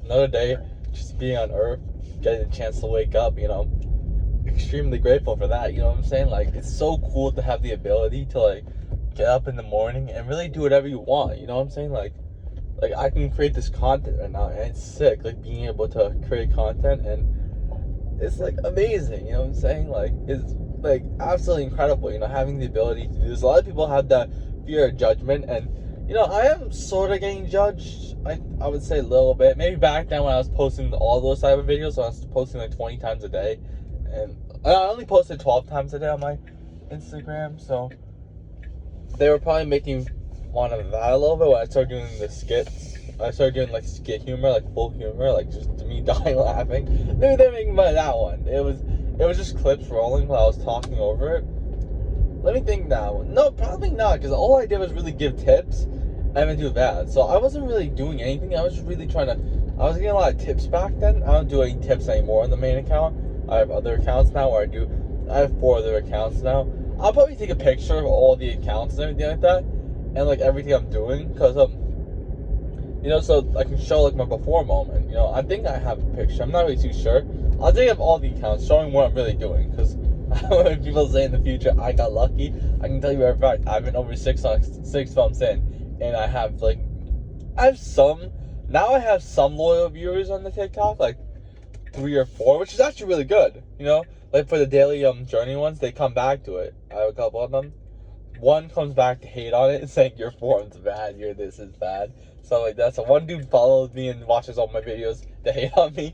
another day just being on Earth, getting a chance to wake up, extremely grateful for that. You know what I'm saying? Like, it's so cool to have the ability to like get up in the morning and really do whatever you want. You know what I'm saying? Like I can create this content right now, and it's sick. Like being able to create content, and it's like amazing. You know what I'm saying? Like it's like absolutely incredible. Having the ability to do this. A lot of people have that fear of judgment, and I am sort of getting judged. I would say a little bit. Maybe back then when I was posting all those type of videos, so I was posting like 20 times a day, and I only posted 12 times a day on my Instagram, so they were probably making fun of that a little bit when I started doing the skits. I started doing like skit humor, like full humor, like just me dying laughing. Maybe they're making fun of that one. It was just clips rolling while I was talking over it. Let me think now. No, probably not, because all I did was really give tips. I didn't do that, so I wasn't really doing anything. I was just really trying to. I was getting a lot of tips back then. I don't do any tips anymore on the main account. I have other accounts now where I do. I have 4 other accounts now. I'll probably take a picture of all the accounts and everything like that, and like everything I'm doing, because so I can show like my before moment. I think I have a picture. I'm not really too sure. I'll take up all the accounts, showing what I'm really doing, because when people say in the future I got lucky, I can tell you for a fact I've been over 6 months in, and I have some loyal viewers on the TikTok, like 3 or 4, which is actually really good. Like for the daily journey ones, they come back to it. I have a couple of them. One comes back to hate on it and saying your form's bad, your this is bad. So like that. So one dude follows me and watches all my videos to hate on me.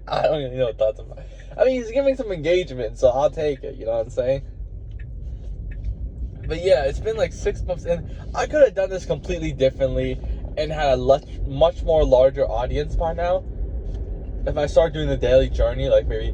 I don't even know what that's about. He's giving some engagement, so I'll take it. You know what I'm saying? But yeah, it's been like 6 months, and I could have done this completely differently and had a much more larger audience by now. If I start doing the daily journey, like maybe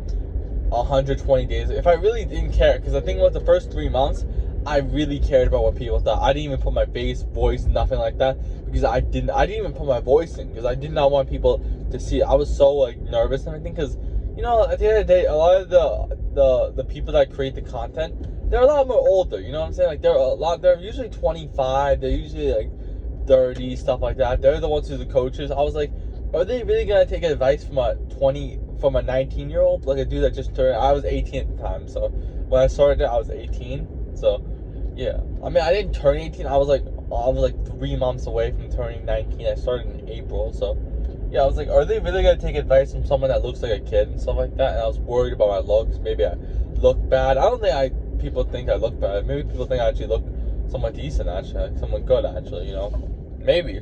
120 days, if I really didn't care, because I think about the first 3 months, I really cared about what people thought. I didn't even put my face, voice, nothing like that, because I didn't even put my voice in, because I did not want people to see it. I was so like nervous and everything, because at the end of the day, a lot of the people that create the content, they're a lot more older. You know what I'm saying? Like they're usually 25, they're usually like 30, stuff like that. They're the ones who are the coaches. I was like, are they really gonna take advice from a 19-year-old, like a dude that just turned? I was 18 at the time, so when I started it, I was 18. So yeah, I didn't turn 18. I was like 3 months away from turning 19. I started in April, so yeah, I was like, are they really gonna take advice from someone that looks like a kid and stuff like that? And I was worried about my looks. Maybe I look bad. I don't think people think I look bad. Maybe people think I actually look somewhat decent, actually, like someone good, actually. Maybe.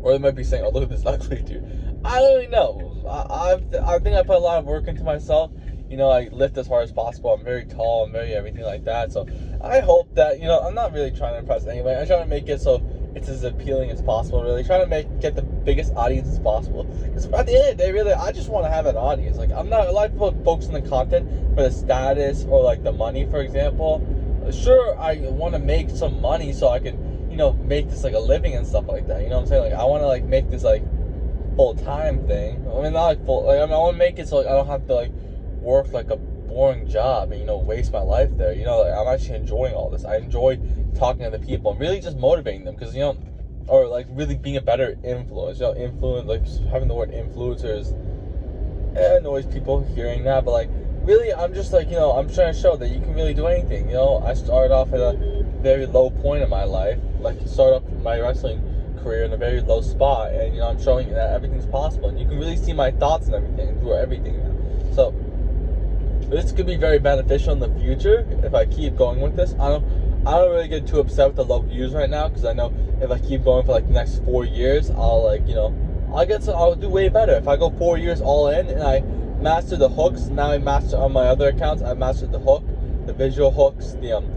Or they might be saying, oh, look at this ugly dude. I don't really know. I think I put a lot of work into myself. I lift as hard as possible. I'm very tall. I'm very everything like that. So I hope that, I'm not really trying to impress anybody. I'm trying to make it so it's as appealing as possible, really. Trying to get the biggest audience as possible. Because at the end of the day, really, I just want to have an audience. Like, I'm not, a lot of people focus on the content for the status or, like, the money, for example. Sure, I want to make some money so I can, make this like a living and stuff like that. You know what I'm saying? Like, I want to like make this like full-time thing. Not like full. Like, I want to make it so like I don't have to like work like a boring job and waste my life there. Like, I'm actually enjoying all this. I enjoy talking to the people and really just motivating them, because or like really being a better influence. Influence, like having the word influencers. It annoys people hearing that, but like really, I'm just like I'm trying to show that you can really do anything. I started off at a very low point in my life, like start off my wrestling career in a very low spot, and I'm showing you that everything's possible, and you can really see my thoughts and everything through everything now. So this could be very beneficial in the future if I keep going with this. I don't really get too upset with the low views right now, because I know if I keep going for like the next 4 years, I'll like I'll do way better. If I go 4 years all in and I master the hooks, now I master on my other accounts, I mastered the hook, the visual hooks, the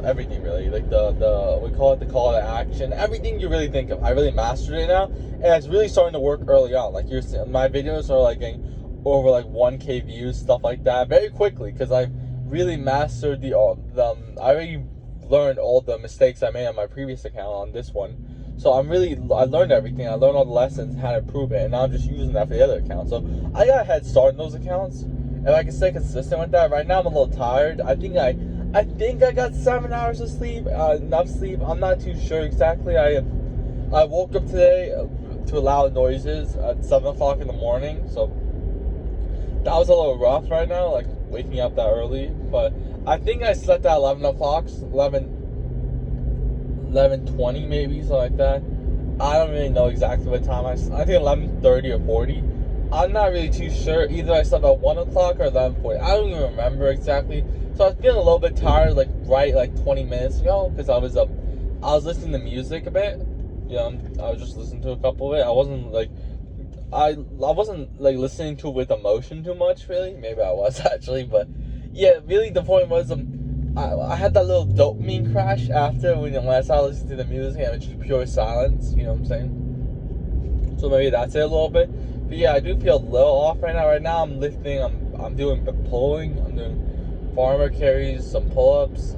everything, really, like we call it the call to action, everything you really think of, I really mastered it now, and it's really starting to work early on. Like, you're seeing my videos are like getting over like 1K views, stuff like that, very quickly, because I've really mastered I already learned all the mistakes I made on my previous account on this one. So I learned everything. I learned all the lessons, how to improve it, and now I'm just using that for the other accounts. So I got a head start in those accounts, and I can stay consistent with that. Right now I'm a little tired. I think I got 7 hours of sleep, enough sleep. I'm not too sure exactly. I woke up today to loud noises at 7 o'clock in the morning, so that was a little rough right now, like waking up that early. But I think I slept at 11 o'clock, 11:20 maybe, something like that. I don't really know exactly what time I think 11:30 or 40. I'm not really too sure. Either I slept at 1 o'clock or 11:40. I don't even remember exactly. So I was feeling a little bit tired, like 20 minutes ago, because I was listening to music a bit. I was just listening to a couple of it. I wasn't like listening to it with emotion too much, really. Maybe I was actually, but yeah, really the point was I had that little dopamine crash after when I started listening to the music and it was just pure silence. You know what I'm saying? So maybe that's it a little bit. But yeah, I do feel a little off right now. Right now I'm lifting. I'm doing pulling. I'm doing farmer carries, some pull-ups,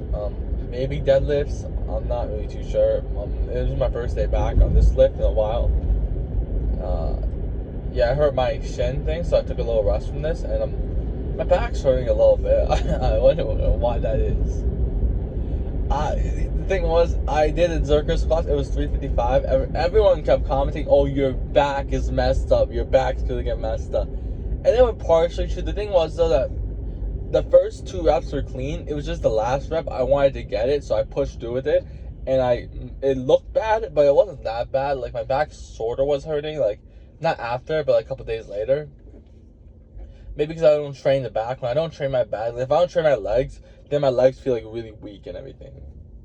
maybe deadlifts. I'm not really too sure. It was my first day back on this lift in a while. Yeah, I hurt my shin thing, so I took a little rest from this, and my back's hurting a little bit. I wonder why that is. The thing was, I did a Zercher squat. It was 355. Everyone kept commenting, "Oh, your back is messed up. Your back's gonna get messed up," and it was partially true. The thing was though that the first 2 reps were clean. It was just the last rep I wanted to get it, so I pushed through with it, and it looked bad, but it wasn't that bad. Like my back sort of was hurting, like not after, but like a couple days later. Maybe because I don't train the back. When I don't train my back, if I don't train my legs, then my legs feel like really weak and everything.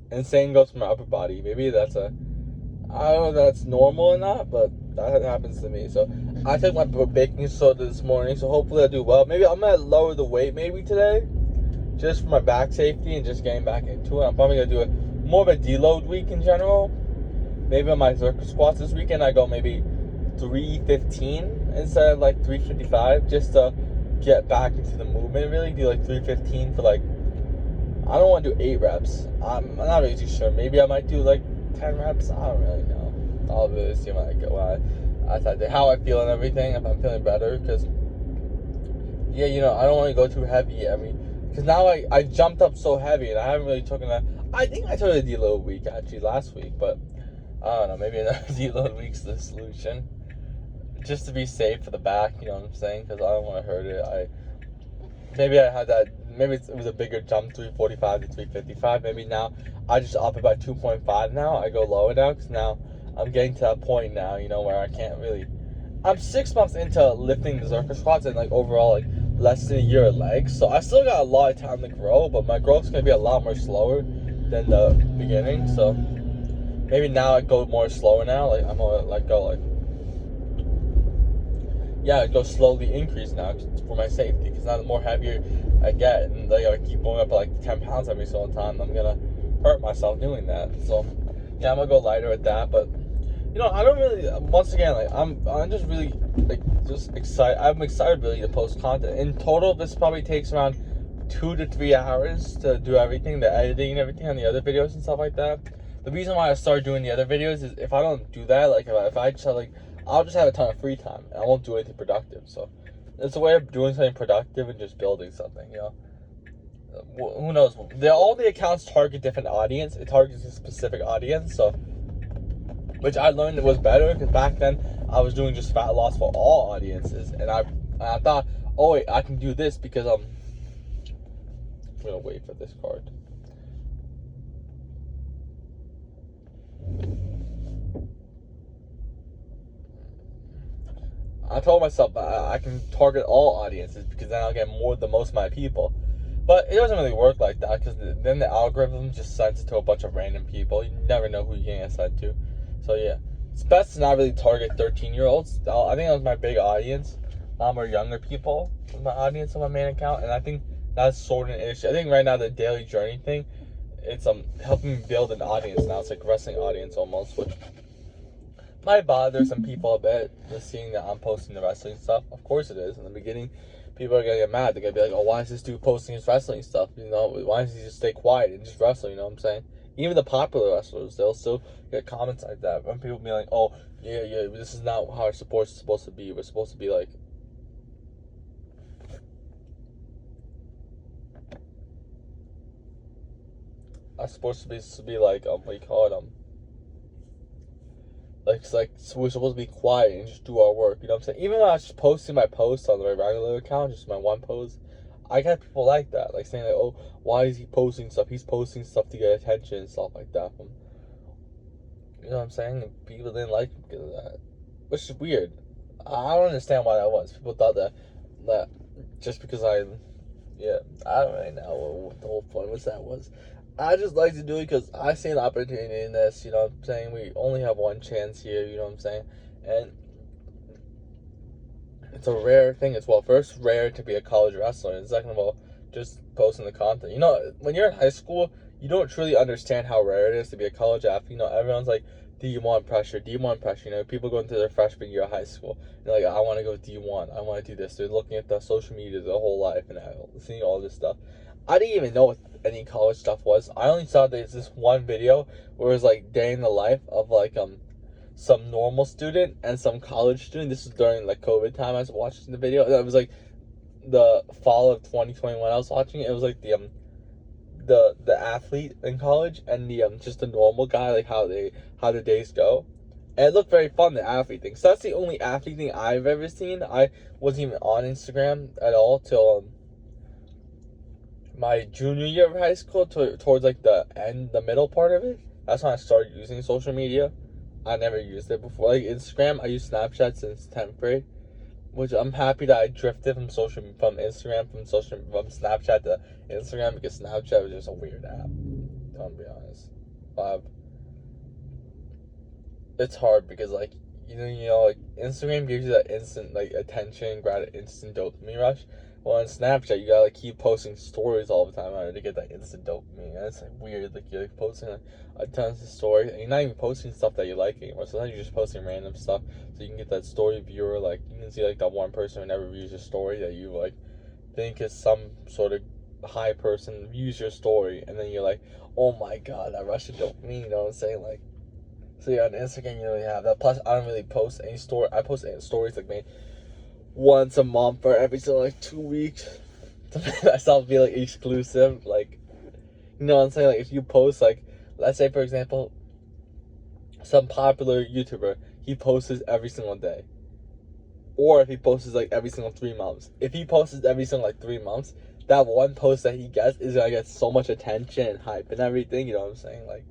And same goes for my upper body. Maybe I don't know if that's normal or not, but that happens to me. So I took my baking soda this morning, so hopefully I do well. Maybe I'm gonna lower the weight maybe today, just for my back safety and just getting back into it. I'm probably gonna do more of a deload week in general. Maybe on my Zercher squats this weekend I go maybe 315 instead of like 355, just to get back into the movement. Really do like 315 for like, I don't want to do 8 reps. I'm not really too sure. Maybe I might do like 10 reps. I don't really know. I'll really see when I go. How I feel and everything. If I'm feeling better, because yeah, I don't want to go too heavy. Because now I jumped up so heavy and I haven't really taken that. I think I took a deload week actually last week, but I don't know. Maybe another deload week's the solution, just to be safe for the back. You know what I'm saying? Because I don't want to hurt it. Maybe I had that. Maybe it was a bigger jump, 345 to 355. Maybe now I just up it by 2.5 now. I go lower now because now I'm getting to that point now, where I can't really. I'm 6 months into lifting the Zercher squats and like overall like less than a year of legs. So I still got a lot of time to grow, but my growth's going to be a lot more slower than the beginning. So maybe now I go more slower now. Like I'm going to let go like. Yeah, I go slowly increase now for my safety, because now the more heavier I get and I gotta keep going up like 10 pounds every single time, I'm gonna hurt myself doing that. So yeah, I'm gonna go lighter at that. But I don't really, once again, like I'm just really like just excited. I'm excited really to post content. In total, this probably takes around 2 to 3 hours to do everything, the editing and everything on the other videos and stuff like that. The reason why I started doing the other videos is if I don't do that, like if I just like, I'll just have a ton of free time and I won't do anything productive. So it's a way of doing something productive and just building something, Who knows? All the accounts target different audience. It targets a specific audience, so which I learned it was better, because back then I was doing just fat loss for all audiences, and I thought, oh wait, I can do this because I'm gonna wait for this card. I told myself I can target all audiences because then I'll get the most of my people. But it doesn't really work like that, because then the algorithm just sends it to a bunch of random people. You never know who you're going to get sent to. So yeah, it's best to not really target 13-year-olds. I think that was my big audience. A lot more younger people was my audience on my main account, and I think that's sort of an issue. I think right now the daily journey thing, it's helping me build an audience now. It's like a wrestling audience almost, which might bother some people a bit, just seeing that I'm posting the wrestling stuff. Of course it is. In the beginning, people are gonna get mad. They're gonna be like, "Oh, why is this dude posting his wrestling stuff? Why does he just stay quiet and just wrestle?" You know what I'm saying? Even the popular wrestlers, they'll still get comments like that. When people be like, "Oh, yeah, this is not how our support's supposed to be. We're supposed to be like." I'm supposed to be like, what do you call it? Like, it's like, so we're supposed to be quiet and just do our work, you know what I'm saying? Even when I was just posting my posts on my regular account, just my one post, I got people like that, like saying like, oh, why is he posting stuff? He's posting stuff to get attention and stuff like that from, you know what I'm saying? And people didn't like him because of that, which is weird. I don't understand why that was. People thought that just because I don't really know what the whole point was that was. I just like to do it because I see an opportunity in this, you know what I'm saying? We only have one chance here, you know what I'm saying? And it's a rare thing as well. First, rare to be a college wrestler, and second of all, just posting the content. You know, when you're in high school, you don't truly understand how rare it is to be a college athlete. You know, everyone's like, D1 pressure, D1 pressure. You know, people going through their freshman year of high school. They're like, I want to go D1. I want to do this. They're looking at the social media their whole life and seeing all this stuff. I didn't even know what any college stuff was. I only saw there's this one video where it was like day in the life of like some normal student and some college student. This was during like COVID time. I was watching the video. It was like the fall of 2021. I was watching it. It was like the athlete in college and the just the normal guy, like how the days go. And it looked very fun, the athlete thing. So that's the only athlete thing I've ever seen. I wasn't even on Instagram at all till my junior year of high school, towards like the middle part of it. That's when I started using social media. I never used it before. Like Instagram, I used Snapchat since 10th grade, which I'm happy that I drifted from Snapchat to Instagram, because Snapchat was just a weird app. I'll be honest. It's hard because like like Instagram gives you that instant like attention, instant dopamine rush. Well, on Snapchat, you gotta like keep posting stories all the time in order to get that instant dopamine. And it's like weird, like you're like posting a tons of stories, and you're not even posting stuff that you like anymore. Sometimes you're just posting random stuff, so you can get that story viewer. Like you can see like that one person who never views your story that you like think is some sort of high person views your story, and then you're like, oh my god, that rush of dopamine. You know what I'm saying? Like, so yeah, on Instagram you really have that. Plus, I don't really post any story. I post stories like maybe once a month or every single like 2 weeks to make myself feel like exclusive. Like, you know what I'm saying? Like if you post like, let's say for example, some popular YouTuber, he posts every single day. Or if he posts like every single 3 months. If he posts every single like 3 months, that one post that he gets is gonna get so much attention and hype and everything, you know what I'm saying? Like,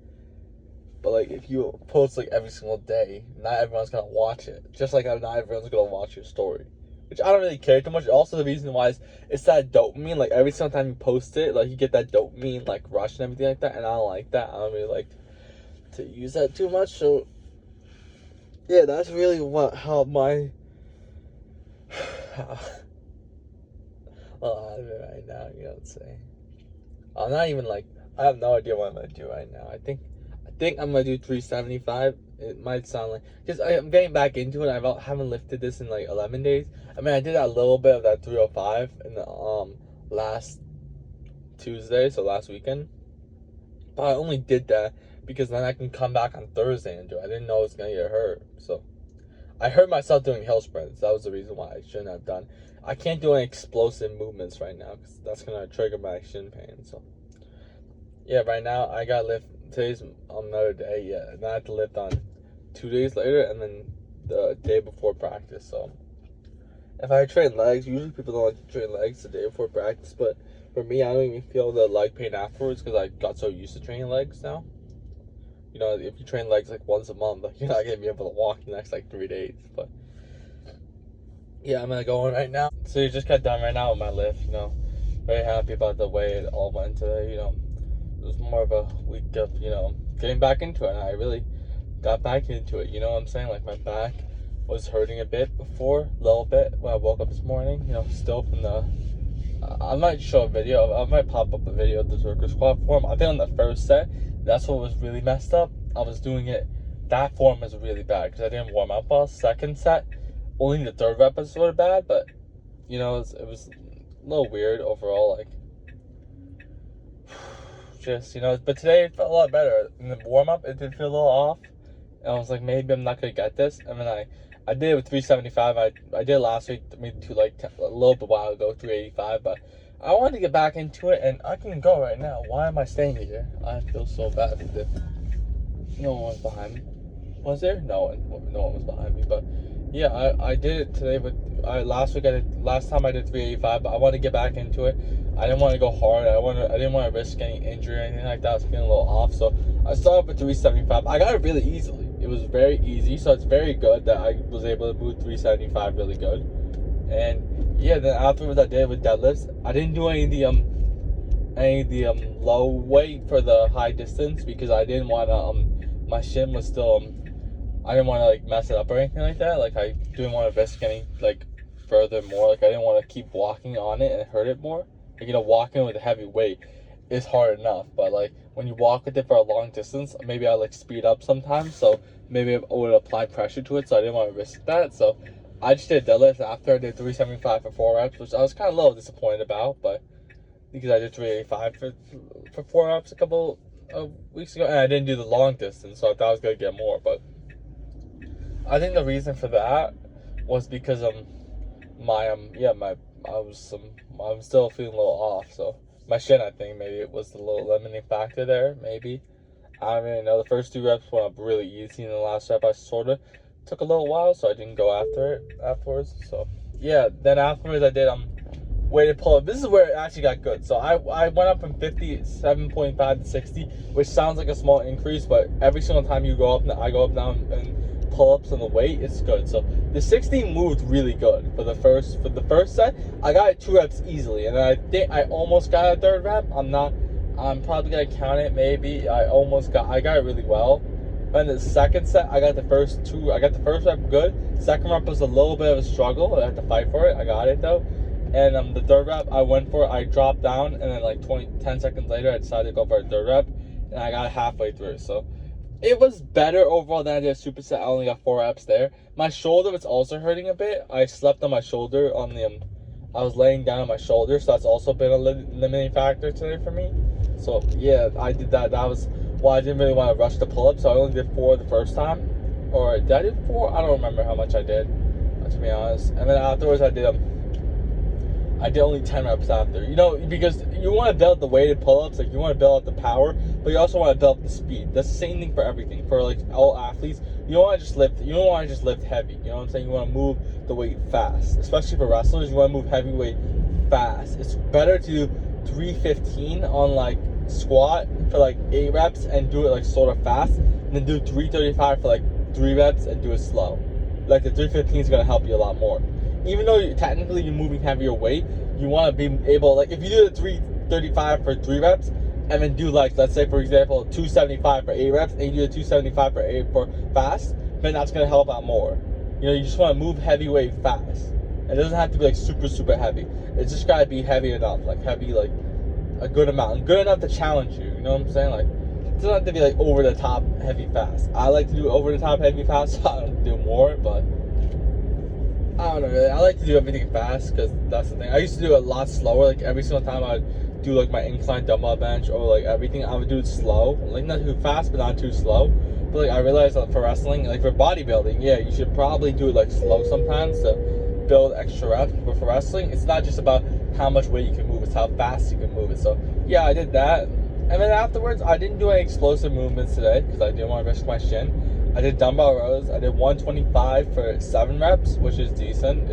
but like if you post like every single day, not everyone's gonna watch it. Just like not everyone's gonna watch your story. Which I don't really care too much. Also, the reason why is it's that dopamine. Like every single time you post it, like you get that dopamine like rush and everything like that. And I don't like that. I don't really like to use that too much. So yeah, that's really how my a lot of it right now, you know what I'm saying? I'm not even like, I have no idea what I'm gonna do right now. I think I'm gonna do 375. It might sound like, just I'm getting back into it. I haven't lifted this in like 11 days. I mean, I did a little bit of that 305 in the last Tuesday, so last weekend. But I only did that because then I can come back on Thursday and do it. I didn't know I was gonna get hurt, so I hurt myself doing hill sprints. That was the reason why I shouldn't have done. I can't do any explosive movements right now because that's gonna trigger my shin pain. So yeah, right now I gotta lift. Today's another day. Yeah, and I have to lift on 2 days later, and then the day before practice. So if I train legs, usually people don't like to train legs the day before practice, but for me, I don't even feel the leg pain afterwards because I got so used to training legs now. You know, if you train legs like once a month, like, you're not gonna be able to walk the next like 3 days. But yeah, I'm gonna go in right now. So you just got done right now with my lift. You know, very happy about the way it all went today. You know, it was more of a week of getting back into it. And I really got back into it. You know what I'm saying? Like my back was hurting a bit before, a little bit when I woke up this morning. You know, still from the. I might show a video. I might pop up a video of the Zerker squat form. I think on the first set, that's what was really messed up. I was doing it. That form was really bad because I didn't warm up well. Second set, only the third rep was sort of bad, but you know, it was a little weird overall. Like, just but today it felt a lot better. In the warm up, it did feel a little off, and I was like, maybe I'm not gonna get this. And then I did it with 375. I did it last week, maybe a little bit while ago, 385. But I wanted to get back into it, and I can go right now. Why am I staying here? I feel so bad for this. No one's behind me. Was there? No one was behind me. But yeah, I did it today. But last time I did 385. But I want to get back into it. I didn't want to go hard. I didn't want to risk getting injured or anything like that. I was feeling a little off, so I started with 375. I got it really easily. It was very easy, so it's very good that I was able to move 375 really good. And yeah, then afterwards I did with deadlifts. I didn't do any of the low weight for the high distance because I didn't want to my shin was still I didn't want to like mess it up or anything like that. Like I didn't want to risk any like further more. Like I didn't want to keep walking on it and hurt it more. Like, walking with a heavy weight is hard enough, but like when you walk with it for a long distance, maybe I like speed up sometimes, so maybe I would apply pressure to it, so I didn't want to risk that. So I just did deadlifts after I did 375 for 4 reps, which I was kind of a little disappointed about, but because I did 385 for 4 reps a couple of weeks ago, and I didn't do the long distance, so I thought I was gonna get more. But I think the reason for that was because I'm still feeling a little off, so my shin, I think maybe it was the little limiting factor there, maybe. I don't really know. The first 2 reps went up really easy, and the last rep I sort of took a little while, so I didn't go after it afterwards. So yeah, then afterwards I did weighted pull-up. This is where it actually got good. So I went up from 57.5 to 60, which sounds like a small increase, but every single time you go up, I go up down and pull-ups on the weight, it's good. So the 60 moved really good for the first set. I got it 2 reps easily, and I think I almost got a 3rd rep. I'm probably gonna count it. Maybe I got it really well. But in the second set, I got the first rep good. Second rep was a little bit of a struggle. I had to fight for it. I got it though. And the 3rd rep, I went for it. I dropped down, and then like 10 seconds later, I decided to go for a 3rd rep, and I got it halfway through. So it was better overall than I did a superset. I only got 4 reps there. My shoulder was also hurting a bit. I slept on my shoulder I was laying down on my shoulder, so that's also been a limiting factor today for me. So yeah, I did that. That was why I didn't really want to rush the pull-up. So I only did 4 the first time, or did I do 4? I don't remember how much I did, to be honest. And then afterwards, I did only 10 reps after. Because you want to build the weighted pull-ups, like you want to build up the power, but you also want to build up the speed. That's the same thing for everything. For like all athletes, you don't want to just lift heavy. You know what I'm saying? You want to move the weight fast. Especially for wrestlers, you want to move heavyweight fast. It's better to do 315 on like squat for like 8 reps and do it like sort of fast, and then do 335 for like 3 reps and do it slow. Like the 315 is going to help you a lot more. Even though technically you're moving heavier weight, you want to be able, like if you do the 335 for 3 reps and then do like, let's say for example, 275 for 8 reps, and you do the 275 for 8 for fast, then that's going to help out more. You just want to move heavyweight fast. It doesn't have to be like super, super heavy. It's just got to be heavy enough, like heavy, like a good amount, good enough to challenge you. You know what I'm saying? Like, it doesn't have to be like over the top heavy fast. I like to do over the top heavy fast, so I don't do more, but I don't know really. I like to do everything fast because that's the thing. I used to do it a lot slower. Like every single time I'd do like my incline dumbbell bench or like everything, I would do it slow. Like not too fast, but not too slow. But like I realized that for wrestling, like for bodybuilding, yeah, you should probably do it like slow sometimes to build extra reps. But for wrestling, it's not just about how much weight you can move, it's how fast you can move it. So yeah, I did that. And then afterwards, I didn't do any explosive movements today because I didn't want to risk my shin. I did dumbbell rows. I did 125 for 7 reps, which is decent.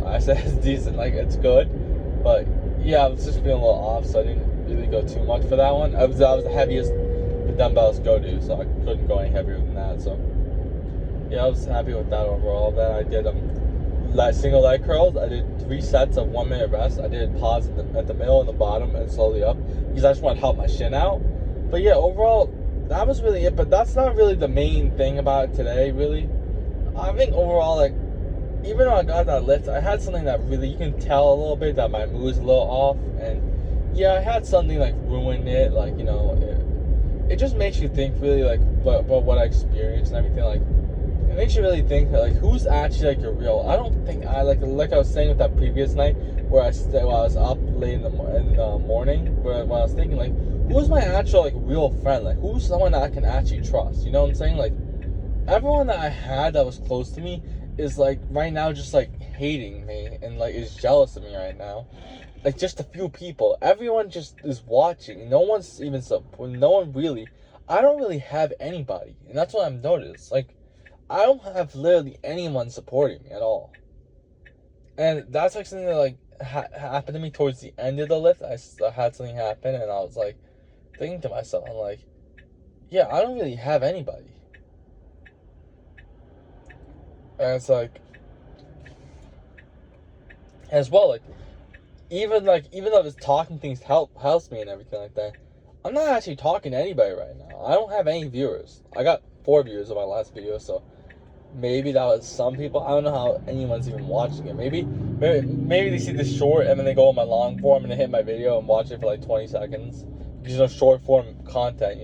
I said it's decent, like it's good. But yeah, I was just feeling a little off, so I didn't really go too much for that one. I was the heaviest the dumbbells go to, so I couldn't go any heavier than that. So yeah, I was happy with that overall. Then I did single leg curls. I did 3 sets of 1 minute rest. I did pause at the middle and the bottom and slowly up because I just want to help my shin out. But yeah, overall, that was really it. But that's not really the main thing about it today, really. I think overall, like, even though I got that lift, I had something that really, you can tell a little bit that my mood is a little off. And yeah, I had something like ruin it. Like, it just makes you think really like about what I experienced and everything. Like, it makes you really think that, like, who's actually like your real. I don't think I like I was saying with that previous night where I was up late in the morning, where I was thinking like, who's my actual like real friend? Like, who's someone that I can actually trust? You know what I'm saying? Like, everyone that I had that was close to me is like right now just like hating me and like is jealous of me right now. Like, just a few people. Everyone just is watching. No one's even no one really. I don't really have anybody, and that's what I've noticed. Like, I don't have literally anyone supporting me at all, and that's like something that like happened to me towards the end of the lift. I had something happen, and I was like thinking to myself, I'm like, yeah, I don't really have anybody, and it's like, as well, like even though this talking things helps me and everything like that, I'm not actually talking to anybody right now. I don't have any viewers. I got 4 viewers on my last video, so maybe that was some people. I don't know how anyone's even watching it. Maybe they see the short and then they go on my long form and they hit my video and watch it for like 20 seconds. Because short form content,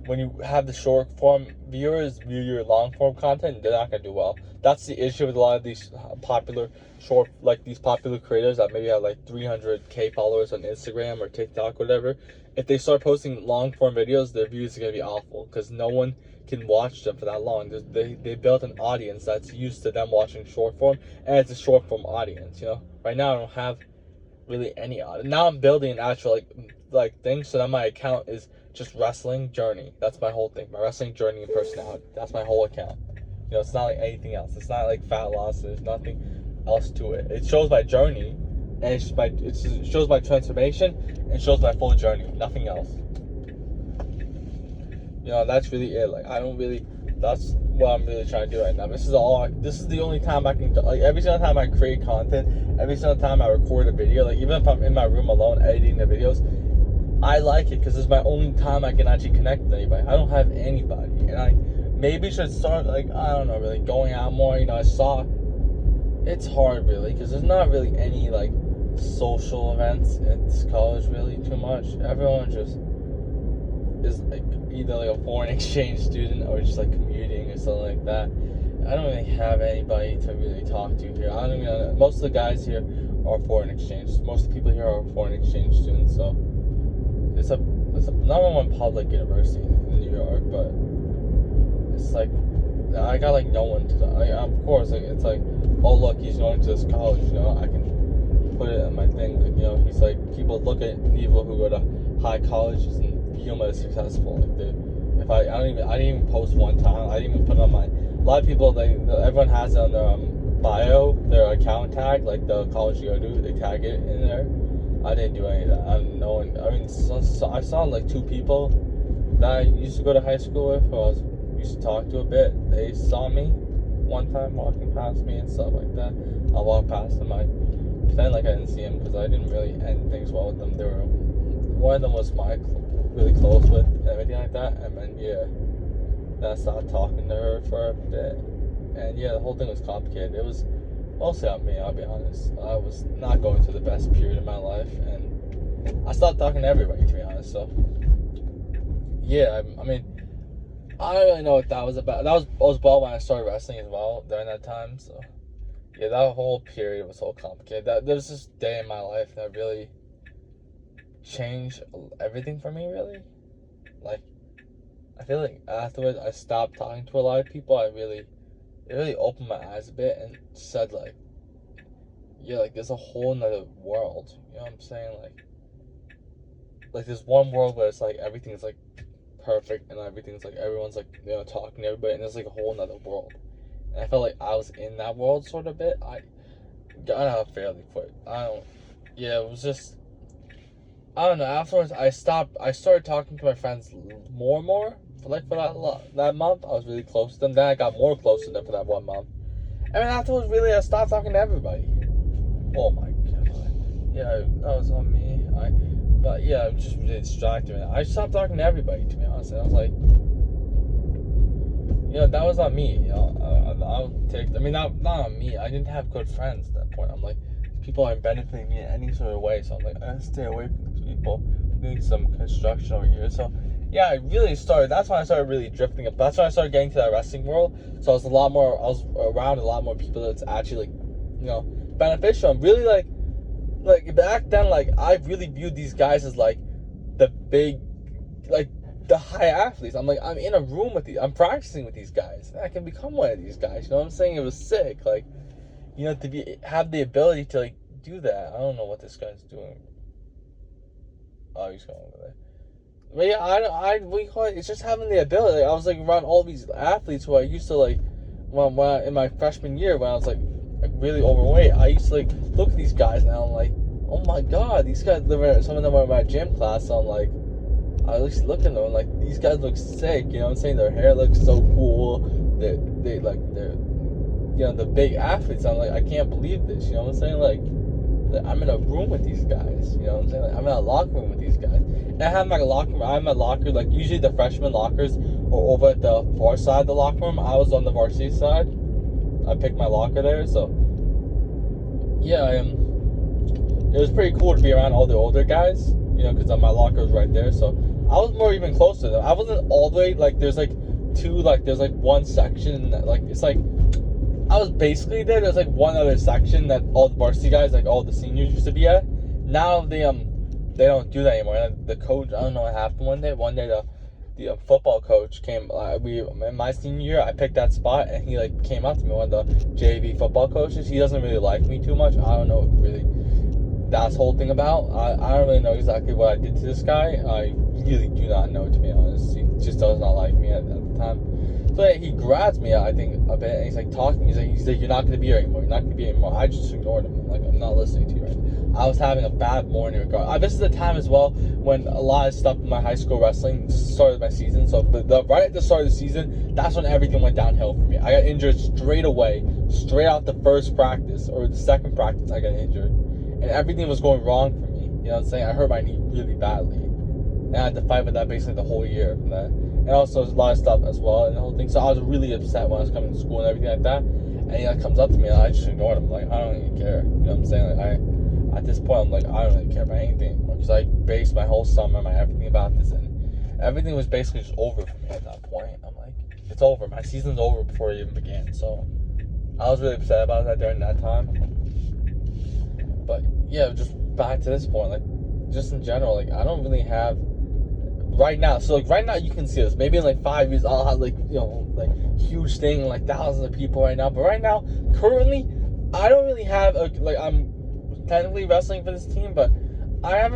when you have the short form viewers view your long form content, they're not gonna do well. That's the issue with a lot of these popular these popular creators that maybe have like 300k followers on Instagram or TikTok, whatever. If they start posting long form videos, their views are gonna be awful because no one can watch them for that long. They built an audience that's used to them watching short form, and it's a short form audience. Right now I don't have really any audience. Now I'm building an actual like thing, so that my account is just wrestling journey. That's my whole thing. My wrestling journey and personality. That's my whole account. It's not like anything else. It's not like fat loss. There's nothing else to it. It shows my journey, and it shows my transformation, and shows my full journey. Nothing else. That's really it. Like, that's what I'm really trying to do right now. This is the only time I can, like, every single time I create content, every single time I record a video, like, even if I'm in my room alone editing the videos, I like it because it's my only time I can actually connect with anybody. I don't have anybody, and I maybe should start, like, I don't know, really going out more. It's hard, really, because there's not really any, like, social events at this college, really, too much. Everyone just is like either like a foreign exchange student or just like commuting or something like that. I don't really have anybody to really talk to here. I don't even. Most of the guys here are foreign exchange. Most of the people here are foreign exchange students. So it's a number one public university in New York, but it's like I got like no one to. Of course, like it's like, oh look, he's going to this college. I can put it in my thing. Like, he's like, people look at people who go to high colleges and view as successful. Like, I didn't even post one time. I didn't even put it on my. A lot of people, everyone has it on their bio, their account tag, like the college you go to, they tag it in there. I didn't do any of that. I saw like 2 people that I used to go to high school with, who I used to talk to a bit. They saw me one time walking past me and stuff like that. I walked past them. I pretend like I didn't see them because I didn't really end things well with them. One of them was really close with and everything like that, and then then I started talking to her for a bit, and the whole thing was complicated. It was mostly on me, I'll be honest. I was not going through the best period of my life, and I stopped talking to everybody, to be honest. So I don't really know what that was about. I was bald when I started wrestling as well during that time. So that whole period was so complicated. There was this day in my life that really changed everything for me, really. Like, I feel like afterwards I stopped talking to a lot of people. It really opened my eyes a bit and said, like, like, there's a whole nother world. You know what I'm saying? Like there's one world where it's like everything's like perfect and everything's like everyone's like talking to everybody, and there's like a whole nother world. And I felt like I was in that world sort of a bit. I got out fairly quick. It was just, I don't know. Afterwards, I started talking to my friends more and more. For that month, I was really close to them. Then I got more close to them for that 1 month. And then afterwards, really, I stopped talking to everybody. Oh my god. Yeah, that was on me. But yeah, it was just really distracting. I stopped talking to everybody, to be honest. And I was like, that was on me. I'll take. Not on me. I didn't have good friends at that point. I'm like, people aren't benefiting me in any sort of way. So I'm like, I gotta stay away from these people. Doing some construction over here. So I really started. That's when I started really drifting up. That's when I started getting to that wrestling world. So I was around a lot more people that's actually beneficial. I'm really like back then, like, I really viewed these guys as like the big, like, the high athletes. I'm like, I'm in a room with these, I'm practicing with these guys. I can become one of these guys. You know what I'm saying? It was sick. Like, to have the ability to like do that. I don't know what this guy's doing. Oh, he's going over there. But yeah, what do you call it? It's just having the ability. Like, I was like around all these athletes who I used to like when in my freshman year when I was like really overweight. I used to like look at these guys and I'm like, oh my god, these guys live. Some of them are in my gym class. So I'm like, I used to look at them and like these guys look sick. You know what I'm saying? Their hair looks so cool. They're the big athletes. I'm like, I can't believe this. You know what I'm saying? Like I'm in a room with these guys. You know what I'm saying? Like, I'm in a locker room with these guys. And I have my locker room. I'm a locker, like, usually the freshman lockers are over at the far side of the locker room. I was on the varsity side. I picked my locker there, so yeah, it was pretty cool to be around all the older guys, you know, because my locker was right there, so I was more even close to them. I wasn't all the way, like, there's one section that, like, it's like, I was basically there. There's like one other section that all the varsity guys, like all the seniors, used to be at. Now they don't do that anymore. And the coach, I don't know what happened one day. The football coach came. In my senior year, I picked that spot, and he like came up to me. One of the JV football coaches. He doesn't really like me too much. I don't know really that's whole thing about. I don't really know exactly what I did to this guy. I really do not know, to be honest. He just does not like me at the time. So he grabs me, I think, a bit, and he's like talking. He's like, you're not gonna be here anymore. You're not gonna be here anymore. I just ignored him. I'm like, I'm not listening to you right now. I was having a bad morning. This is the time as well when a lot of stuff in my high school wrestling started my season. So right at the start of the season, that's when everything went downhill for me. I got injured straight away, straight out the first practice or the second practice. I got injured, and everything was going wrong for me. You know what I'm saying? I hurt my knee really badly, and I had to fight with that basically the whole year from that. And also there's a lot of stuff as well and the whole thing. So I was really upset when I was coming to school and everything like that. And he like comes up to me and I just ignored him. Like, I don't even care. You know what I'm saying? Like, at this point, I'm like, I don't really care about anything anymore. Because I based my whole summer, my everything about this, and everything was basically just over for me at that point. I'm like, it's over. My season's over before it even began. So I was really upset about that during that time. But yeah, just back to this point, like, just in general, like, I don't really have right now. So like right now you can see this. Maybe in like 5 years I'll have like, you know, like huge thing, like thousands of people right now. But right now, currently, I don't really have like, I'm technically wrestling for this team, but I'm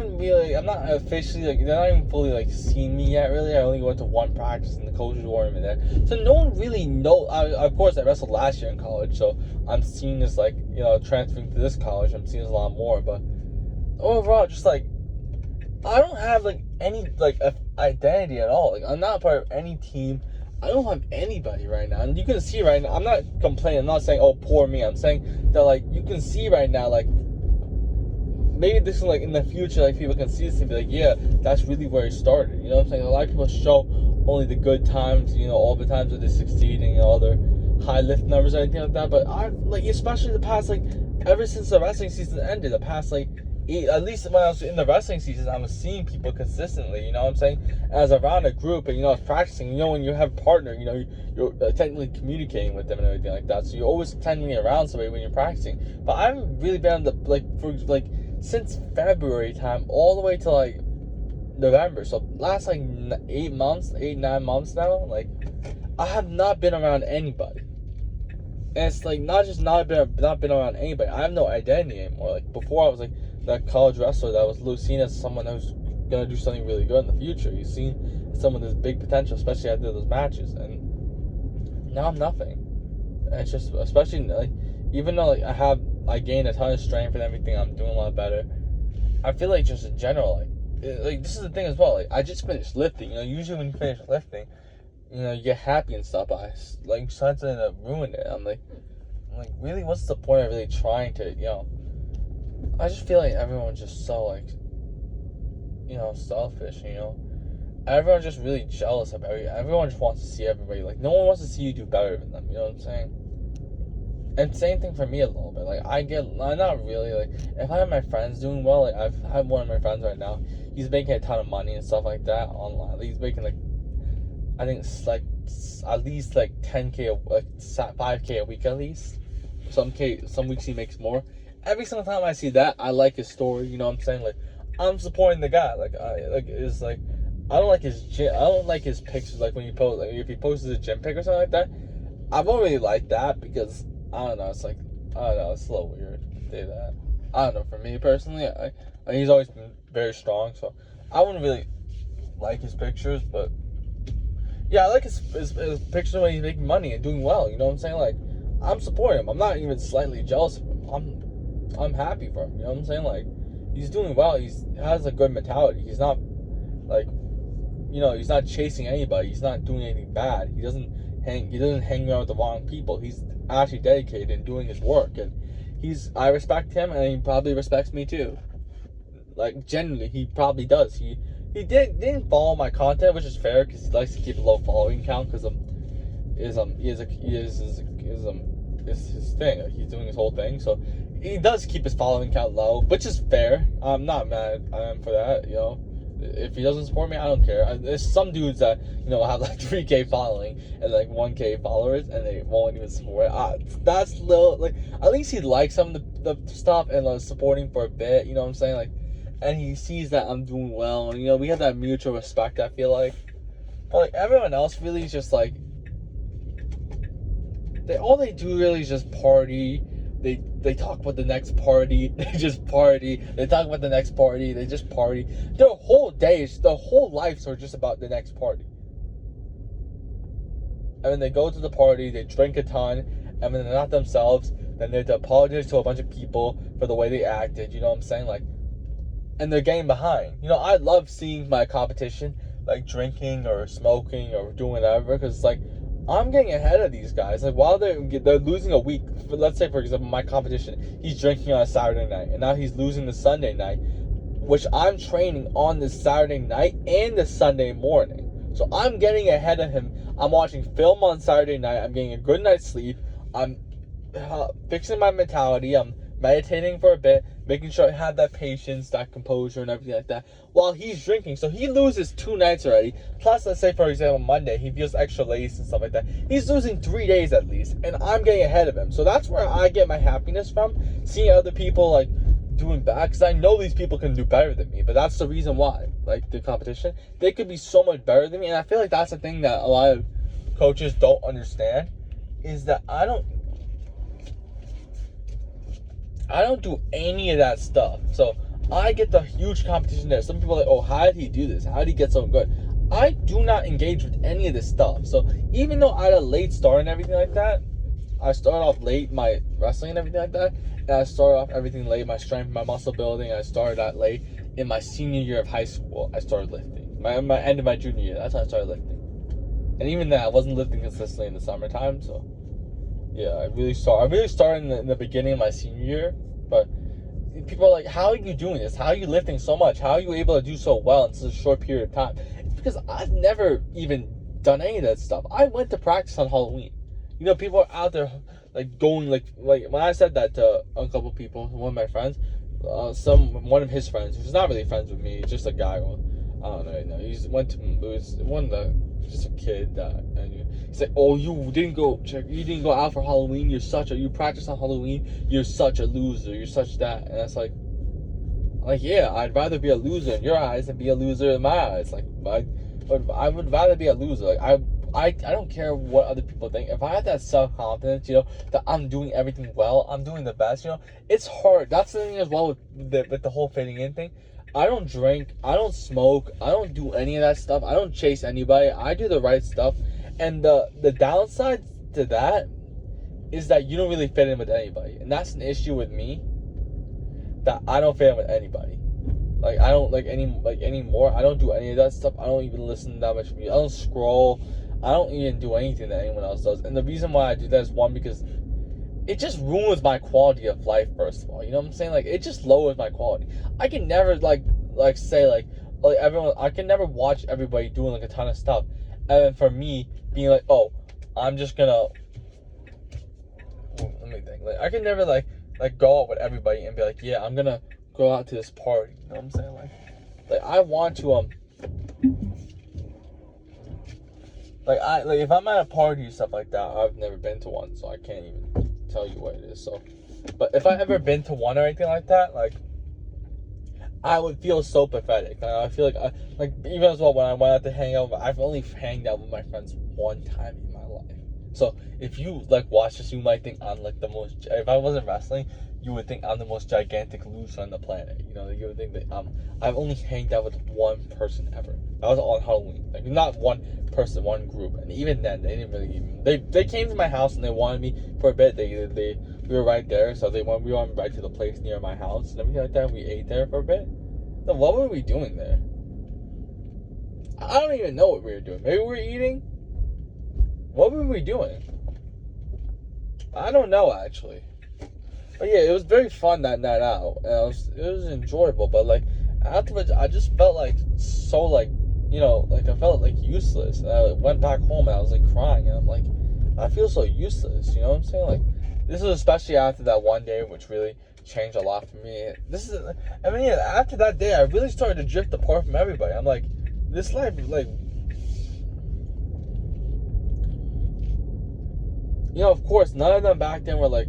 not officially, like, they're not even fully like seeing me yet really. I only went to one practice and the coaches weren't even there. So no one really of course I wrestled last year in college, so I'm seeing this, like, you know, transferring to this college, I'm seeing this a lot more. But overall, just like, I don't have like any like identity at all. Like, I'm not part of any team. I don't have anybody right now, and you can see right now. I'm not complaining. I'm not saying, oh, poor me. I'm saying that, like, you can see right now, like, maybe this is like in the future, like, people can see this and be like, yeah, that's really where it started. You know what I'm saying? A lot of people show only the good times, you know, all the times that they succeed and, you know, all their high lift numbers or anything like that. But I like, especially the past, like, ever since the wrestling season ended, the past like, at least when I was in the wrestling season, I was seeing people consistently, you know what I'm saying? As around a group, and, you know, I was practicing, you know, when you have a partner, you know, you're technically communicating with them and everything like that. So you're always tending around somebody when you're practicing. But I haven't really been on the, like, for, like, since February time, all the way to, like, November. So last, like, 9 months now, like, I have not been around anybody. And it's, like, not been around anybody. I have no identity anymore. Like, before I was, like, that college wrestler that was seen as someone who's gonna do something really good in the future. You've seen someone with big potential, especially after those matches, and now I'm nothing. And it's just, especially like, even though like I gained a ton of strength and everything, I'm doing a lot better. I feel like just in general, like this is the thing as well. Like, I just finished lifting. You know, usually when you finish lifting, you know, you get happy and stuff. But I like something that ruined it. I'm like, really, what's the point of really trying to, you know? I just feel like everyone's just so, like, you know, selfish, you know? Everyone's just really jealous of everyone just wants to see everybody, like, no one wants to see you do better than them, you know what I'm saying? And same thing for me a little bit, like, I'm not really, like, if I have my friends doing well, like, I have one of my friends right now, he's making a ton of money and stuff like that online. Like, he's making, like, I think it's, like, at least, like, 10K, like, 5K a week at least. Some weeks he makes more. Every single time I see that, I like his story. You know what I'm saying? Like, I'm supporting the guy. Like, I don't like his gym. I don't like his pictures. Like, when you post, like, if he posts a gym pic or something like that, I don't really like that because I don't know. It's like, I don't know. It's a little weird to say that. I don't know. For me personally, he's always been very strong, so I wouldn't really like his pictures, but yeah, I like his pictures when he's making money and doing well. You know what I'm saying? Like, I'm supporting him. I'm not even slightly jealous of him. I'm happy for him. You know what I'm saying? Like, he's doing well. He has a good mentality. He's not like, he's not chasing anybody. He's not doing anything bad. He doesn't hang around with the wrong people. He's actually dedicated in doing his work, and I respect him, and he probably respects me too. Like, genuinely, he probably does. He didn't follow my content, which is fair because he likes to keep a low following count because is his thing. Like, he's doing his whole thing, so he does keep his following count low, which is fair. I'm not mad at him for that. If he doesn't support me, I don't care. There's some dudes that have like 3K following and like 1K followers, and they won't even support. That's little, like, at least he likes some of the stuff and like supporting for a bit. You know what I'm saying? Like, and he sees that I'm doing well, and we have that mutual respect. I feel like, but like everyone else really is just like all they do really is just party. They talk about the next party. They just party. They talk about the next party. They just party. Their whole lives are just about the next party. And then they go to the party, they drink a ton, and then they're not themselves. Then they have to apologize to a bunch of people for the way they acted. You know what I'm saying? Like, and they're getting behind. I love seeing my competition like drinking or smoking or doing whatever, because it's like, I'm getting ahead of these guys. Like, while they're losing a week, let's say, for example, my competition, he's drinking on a Saturday night, and now he's losing the Sunday night, which I'm training on the Saturday night and the Sunday morning. So I'm getting ahead of him. I'm watching film on Saturday night. I'm getting a good night's sleep. I'm fixing my mentality. I'm meditating for a bit, making sure I have that patience, that composure, and everything like that, while he's drinking. So he loses 2 nights already. Plus, let's say, for example, Monday, he feels extra lazy and stuff like that. He's losing 3 days at least, and I'm getting ahead of him. So that's where I get my happiness from, seeing other people, like, doing bad, because I know these people can do better than me, but that's the reason why. Like, the competition, they could be so much better than me, and I feel like that's the thing that a lot of coaches don't understand, is that I don't do any of that stuff. So I get the huge competition there. Some people are like, oh, how did he do this? How did he get so good? I do not engage with any of this stuff. So even though I had a late start and everything like that, I started off late, my wrestling and everything like that, and I started off everything late, my strength, my muscle building, I started that late. In my senior year of high school, I started lifting. My end of my junior year, that's when I started lifting. And even then, I wasn't lifting consistently in the summertime, so yeah, I really started in the beginning of my senior year. But people are like, how are you doing this? How are you lifting so much? How are you able to do so well in such a short period of time? It's because I've never even done any of that stuff. I went to practice on Halloween. People are out there like going like when I said that to a couple of people, one of my friends, one of his friends, who's not really friends with me, just a guy. I don't know. He went to just a kid and he's like, oh, you didn't go out for Halloween. You practice on Halloween. You're such a loser. You're such that. And it's like yeah, I'd rather be a loser in your eyes than be a loser in my eyes. Like, I would rather be a loser. Like, I don't care what other people think. If I have that self-confidence, that I'm doing everything well, I'm doing the best, it's hard. That's the thing as well with the whole fitting in thing. I don't drink, I don't smoke, I don't do any of that stuff. I don't chase anybody. I do the right stuff. And the downside to that is that you don't really fit in with anybody. And that's an issue with me, that I don't fit in with anybody. Like, I don't anymore. I don't do any of that stuff. I don't even listen to that much music. I don't scroll. I don't even do anything that anyone else does. And the reason why I do that is, one, because it just ruins my quality of life, first of all. You know what I'm saying? Like, it just lowers my quality. I can never say everyone, I can never watch everybody doing like a ton of stuff, and then for me being like, oh, I'm just gonna, let me think. Like, I can never like go out with everybody and be like, yeah, I'm gonna go out to this party. You know what I'm saying? Like I want to if I'm at a party or stuff like that, I've never been to one, so I can't even tell you what it is. So, but if I ever been to one or anything like that, like, I would feel so pathetic. Like, I feel like even as well when I went out to hang out, I've only hanged out with my friends one time in my life. So if you like watch this, you might think I'm like the most. If I wasn't wrestling, you would think I'm the most gigantic loser on the planet. You know, you would think that I've only hanged out with one person ever. That was on Halloween. Like not one person, one group, and even then they didn't really even. They came to my house and they wanted me for a bit. They we were right there, so we went right to the place near my house and everything like that. We ate there for a bit. So what were we doing there? I don't even know what we were doing. Maybe we were eating. What were we doing? I don't know actually. But yeah, it was very fun that night out. And it was enjoyable. But like afterwards, I just felt like so like like I felt like useless. And I went back home and I was like crying. And I'm like, I feel so useless. You know what I'm saying? Like this was especially after that one day, which really changed a lot for me. After that day, I really started to drift apart from everybody. I'm like, this life, like. Of course, none of them back then were like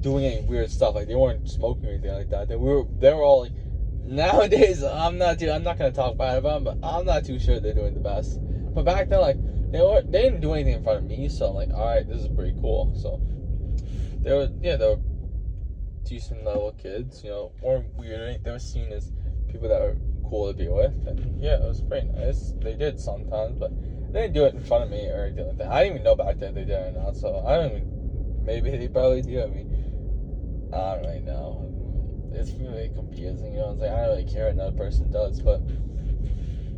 doing any weird stuff. Like they weren't smoking or anything like that. They were all like. Nowadays, I'm not gonna talk bad about them, but I'm not too sure they're doing the best. But back then, like they didn't do anything in front of me, so I'm like, all right, this is pretty cool. So they were decent level kids. Weren't weird. They were seen as people that were cool to be with, and yeah, it was pretty nice. They did sometimes, but they didn't do it in front of me or anything like that. I didn't even know back then if they did or not, so I don't even. Maybe they probably do. I mean, I don't really know. It's really confusing, what I'm saying? I don't really care what another person does, but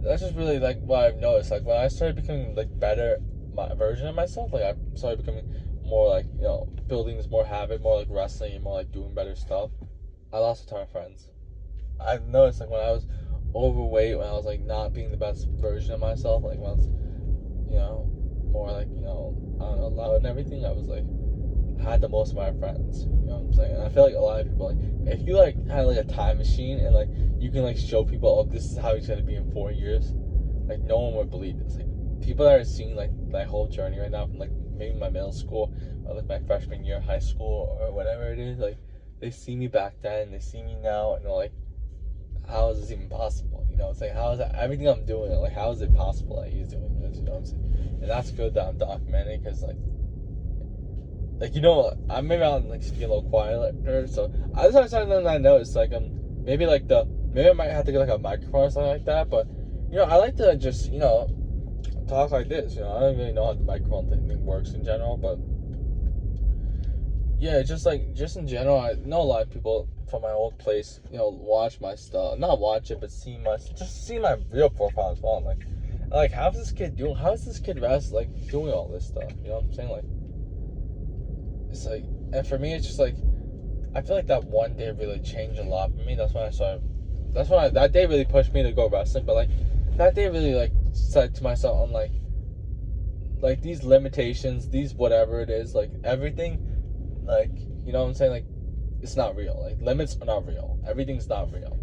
that's just really like what I've noticed. Like when I started becoming like better, my version of myself, like I started becoming more like building this more habit, more like wrestling, and more like doing better stuff. I lost a ton of friends. I've noticed like when I was overweight, when I was like not being the best version of myself, like when I was more like I don't know, loud and everything, I was like had the most of my friends. You know what I'm saying? And I feel like a lot of people, like if you like had like a time machine and like you can like show people, oh, this is how he's gonna be in 4 years, like no one would believe this. Like people that are seeing like my whole journey right now from like maybe my middle school or like my freshman year of high school or whatever it is, like they see me back then, they see me now, and they're like, how is this even possible? It's like, how is that, everything I'm doing, like how is it possible that he's doing this? You know what I'm saying? And that's good that I'm documenting, because like I'm maybe I'll like be a little quieter, so I just something that I noticed, like maybe I might have to get like a microphone or something like that, but I like to just talk like this. I don't really know how the microphone thing works in general, but yeah, just in general, I know a lot of people from my old place, watch my stuff, not watch it, but see my real profile as well. Like how's this kid doing? How is this kid doing all this stuff? You know what I'm saying? Like, it's like, and for me, it's just like, I feel like that one day really changed a lot for me. That's when that day really pushed me to go wrestling. But like, that day really like said to myself, I'm like these limitations, these whatever it is, like everything, like, you know what I'm saying? Like, it's not real. Like, limits are not real. Everything's not real.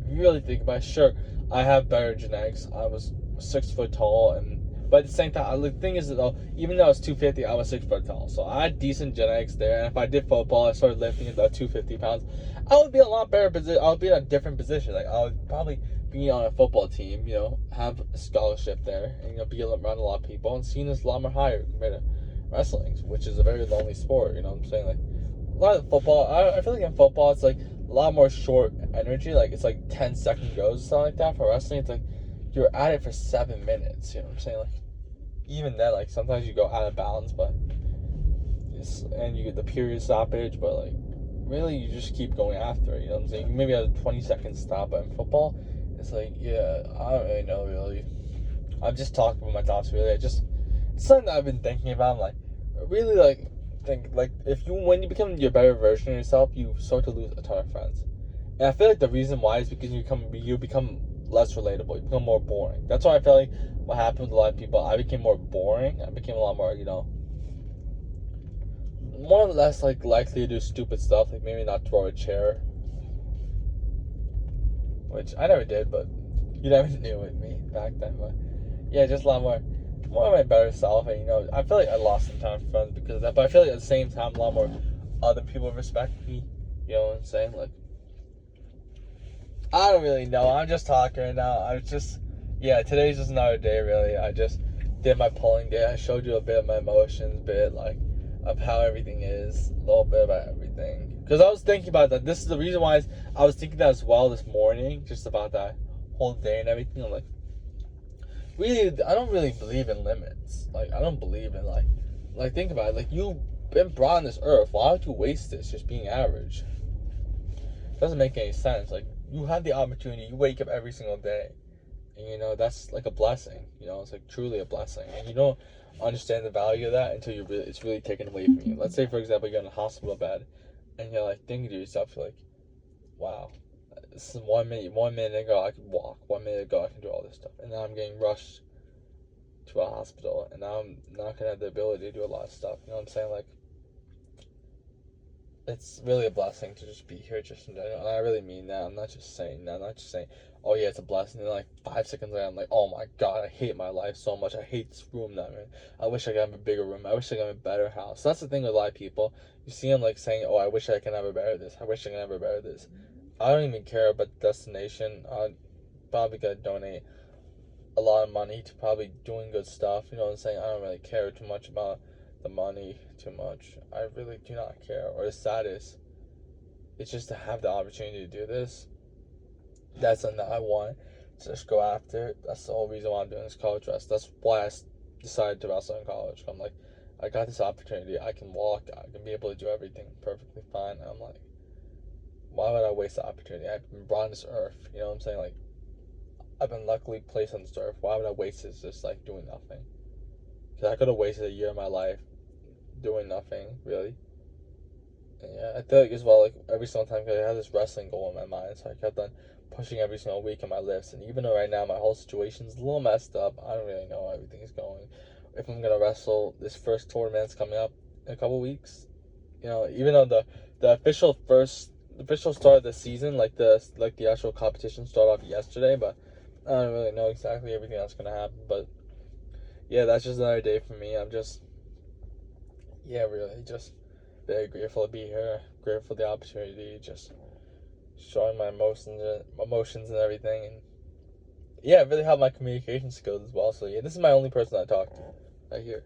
If you really think about it, sure, I have better genetics. I was 6 foot tall, but at the same time, the thing is, though, even though I was 250, I was 6 foot tall. So I had decent genetics there. And if I did football, I started lifting about 250 pounds, I would be in a lot better position. I would be in a different position. Like, I would probably be on a football team, have a scholarship there, and, be around a lot of people, and seen as a lot more higher compared to wrestling, which is a very lonely sport, you know what I'm saying? Like, a lot of football, I feel like in football, it's like a lot more short energy. Like, it's like 10-second goes or something like that. For wrestling, it's like you're at it for 7 minutes, you know what I'm saying? Like, even then, like, sometimes you go out of bounds, and you get the period stoppage, but like, really, you just keep going after it, you know what I'm saying? Maybe a 20-second stop, but in football, it's like, yeah, I don't really know, really. I'm just talking about my thoughts, really. It's something that I've been thinking about. I'm like, really, like, think, like, when you become your better version of yourself, you start to lose a ton of friends. And I feel like the reason why is because you become less relatable. You become more boring. That's why I feel like what happened with a lot of people, I became more boring. I became a lot more, more or less like likely to do stupid stuff, like maybe not throw a chair, which I never did, but you never knew with me back then. But yeah, just a lot more of my better self, and I feel like I lost some time friends because of that. But I feel like at the same time, a lot more other people respect me. You know what I'm saying? Like, I don't really know. I'm just talking right now. Today's just another day, really. I just did my polling day. I showed you a bit of my emotions, bit like of how everything is, a little bit about everything. Because I was thinking about that. This is the reason why I was thinking that as well this morning, just about that whole day and everything. I'm like, really, I don't really believe in limits. Like, I don't believe in like think about it. Like, you've been brought on this earth. Why would you waste this just being average? It doesn't make any sense. Like, you have the opportunity. You wake up every single day. And, you know, that's like a blessing. You know, it's like truly a blessing. And you don't understand the value of that until it's really taken away from you. Let's say, for example, you're in a hospital bed and you're like thinking to yourself, you're like, wow, this is 1 minute ago I could walk. 1 minute ago I can do all this stuff. And now I'm getting rushed to a hospital. And now I'm not going to have the ability to do a lot of stuff. You know what I'm saying? Like, it's really a blessing to just be here just in general. And I really mean that. I'm not just saying that. I'm not just saying, oh yeah, it's a blessing. And then like 5 seconds later, I'm like, oh my god, I hate my life so much. I hate this room that I'm in. I wish I could have a bigger room. I wish I could have a better house. So that's the thing with a lot of people. You see them like saying, oh, I wish I could have a better this. I wish I could have a better this. I don't even care about the destination. I'm probably gonna donate a lot of money to probably doing good stuff. You know what I'm saying? I don't really care too much about the money too much. I really do not care. Or the status. It's just to have the opportunity to do this. That's something that I want to just go after. That's the whole reason why I'm doing this college rest. That's why I decided to wrestle in college. I'm like, I got this opportunity. I can walk. I can be able to do everything perfectly fine. And I'm like, why would I waste the opportunity? I've been brought on this earth. You know what I'm saying? Like, I've been luckily placed on this earth. Why would I waste this just like doing nothing? Because I could have wasted a year of my life doing nothing, really. And yeah, I feel like as well, like every single time, cause I had this wrestling goal in my mind, so I kept on pushing every single week in my lifts. And even though right now my whole situation's a little messed up, I don't really know how everything is going. If I'm gonna wrestle this first tournament's coming up in a couple weeks, you know, even though the official start of the season, like the actual competition started off yesterday, but I don't really know exactly everything that's gonna happen. But yeah, that's just another day for me. I'm just, yeah, really just very grateful to be here. Grateful for the opportunity, just showing my emotions and everything. And yeah, it really helped my communication skills as well. So yeah, this is my only person I talk to right here.